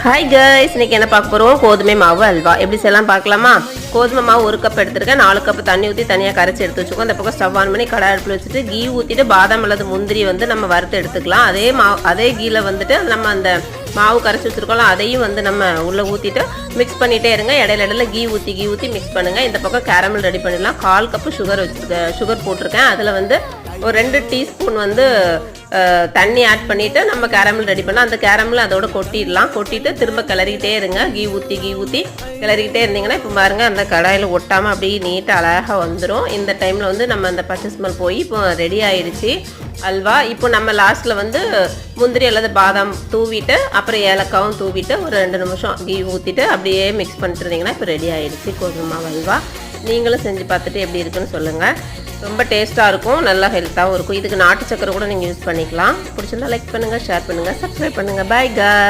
Hi guys, இன்னைக்கு என்ன பார்க்க போகிறோம்? கோதுமை மாவு அல்வா எப்படி செய்யலாம் பார்க்கலாமா? கோதுமை மாவு 1 கப் எடுத்துருக்கேன். 4 கப் தண்ணி ஊற்றி தனியாக கரைச்சி எடுத்து வச்சுக்கோம். அந்த பக்கம் ஸ்டவ் ஆன் பண்ணி கடாய் அடுப்பில் வச்சுட்டு கீ ஊற்றிட்டு பாதாம் அல்லது முந்திரி வந்து நம்ம வறுத்து எடுத்துக்கலாம். அதே கீல வந்துட்டு நம்ம அந்த மாவு கரைச்சி வச்சுருக்கோம்ல, அதையும் வந்து நம்ம உள்ளே ஊற்றிட்டு மிக்ஸ் பண்ணிகிட்டே இருங்க. இடையில கீ ஊற்றி மிக்ஸ் பண்ணுங்கள். இந்த பக்கம் கேரமல் ரெடி பண்ணிடலாம். 1/4 கப்பு சுகர் போட்டிருக்கேன். அதில் வந்து ஒரு 2 டீஸ்பூன் வந்து தண்ணி ஆட் பண்ணிவிட்டு நம்ம கேரமல் ரெடி பண்ணலாம். அந்த கேரமல் அதோட கொட்டிட்டு திரும்ப கிளறிக்கிட்டே இருங்க. கீ ஊற்றி கிளறிக்கிட்டே இருந்தீங்கன்னா இப்போ பாருங்கள், அந்த கடாயில் ஒட்டாமல் அப்படியே நீட்டாக அழகாக வந்துடும். இந்த டைமில் வந்து நம்ம அந்த பச்சை ஸ்மெல் போய் இப்போ ரெடி ஆயிடுச்சு அல்வா. இப்போ நம்ம லாஸ்ட்டில் வந்து முந்திரி அல்லது பாதாம் தூவிட்டு அப்புறம் ஏலக்காவும் தூவிட்டு ஒரு 2 நிமிஷம் கீ ஊற்றிட்டு அப்படியே மிக்ஸ் பண்ணிட்டு இருந்தீங்கன்னா இப்போ ரெடி ஆயிடுச்சு கோதுமை மாவு அல்வா. நீங்களும் செஞ்சு பார்த்துட்டு எப்படி இருக்குன்னு சொல்லுங்கள். ரொம்ப டேஸ்ட்டாக இருக்கும், நல்லா ஹெல்த்தாகவும் இருக்கும். இதுக்கு நாட்டு சக்கரை கூட நீங்கள் யூஸ் பண்ணிக்கலாம். பிடிச்சிருந்தா லைக் பண்ணுங்கள், ஷேர் பண்ணுங்கள், சப்ஸ்கிரைப் பண்ணுங்கள். பை காய்.